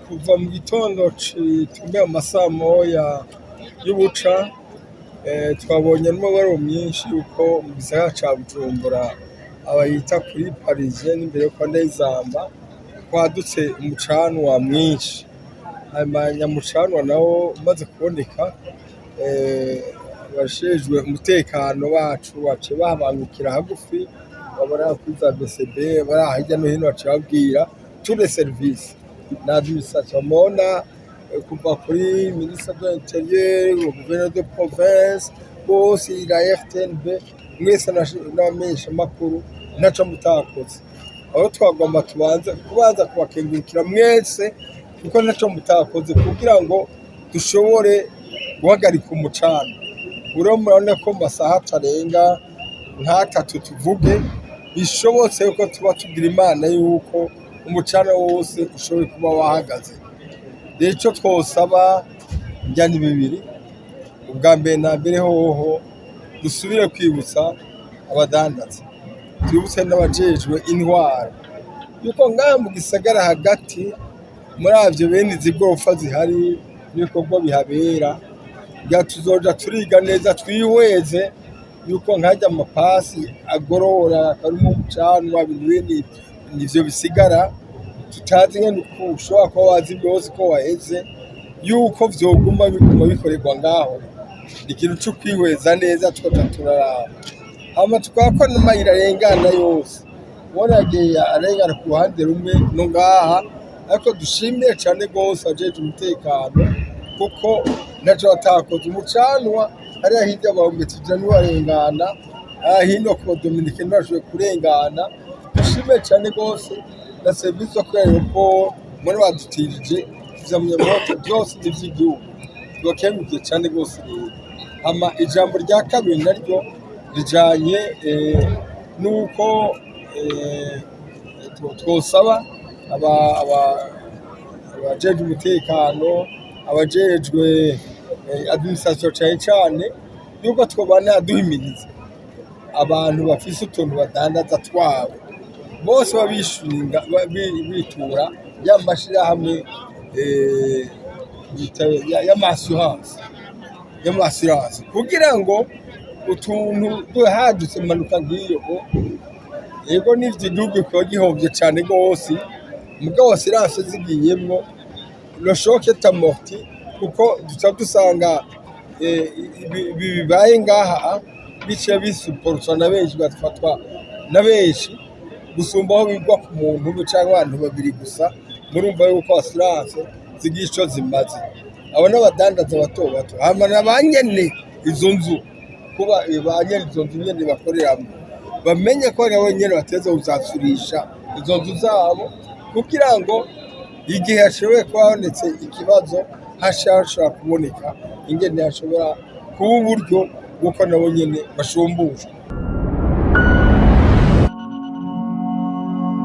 kuva mu gitondo tumbe mu masaa moya y'ubuca twabonye n'umubare mwinshi yuko mu gisagara ca Bujumbura abayita kuri Parisien n'imbere yo kwa Ndayizamba kwadutse umucanwa mwinshi. Abanyamucanwa nabo umaze kuboneka abashejwe umutekano bacu bace babangukira hagufi babona kwiza BCB bari hirya no hino bace babwira tous les services l'administration mona kuva kuri ministre de l'intérieur au gouverneur de province bose la RTNB mwese n'amenyesha makuru naco mutakoze aho twagomba kubanza kubakengurukira mwese kuko naco mutakoze kugira ngo dushobore guhagarika umucana. Murabona ko masaha atarenga nk'atatu tuvuge bishobotse yuko tuba tugira imana yuko umucana wose ushoboye kuba wahagaze. Rero ico twosaba njyana bibiri ubwa mbere na mbere hoho dusubire kwibutsa abadandaza twibutse n'abajejwe intwaro yuko ngaha mu gisagara hagati muri avyo bene izi gorofa zihari n'ibikorwa bihabera tuzoja turiga neza twihweze yuko nkajya amapasi agorora karimo umucanwa bibindi nivyo bisigara tutazi ngene ushobora kuba wazi byose ko waheze yuko vyoguma bikorerwa ngaho. Ikintu cyo kwihweza neza turaraba hama twakora n'amayira arengana yose waragiye arengana ku ruhande rumwe no ngaha ariko dushimiye cyane gose ajeje umutekano kuko naco atakoze umucanwa ari hirya bahombe tujya n'uwarengana hino ko Dominique ndashoboye kurengana. Dushimiye cyane gose na service yo ko muri badutirije kuzamya byose n'ivy'igihugu twakemukiye cyane gose. Ama ijambo rya kabiri naryo rijanye nuko twosaba abajejwe umutekano abajejwe administration cyane yuko twobana duhimiriza abantu bafise utuntu badandaza twabo bose babishinga bitura y'amashirahamwe y'amassurance kugira ngo utuntu duhadutse manuka ngiyo yego n'ivyo igihugu ko gihomvye cyane gose mugabo assurance zigiyemwo le choc est amorti kuko dusanga bibaye ngaha bice bisuportwa na benshi batfatwa na benshi gusumbaho bigwa ku muntu cyangwa abantu babiri gusa. Murumva yuko assurance zigisho zimaze abo n'abadandaza bato hama nabanyene izo nzu kuba banyene izo nzu nyene bakoreramo bamenye ko nabo nyene bateze uzasurisha izo nzu zabo kugira ngo igihe hashoboye kubonetse ikibazo hashobora kuboneka ingene hashobora kuba uburyo bw'uko nabo nyene bashumbusha.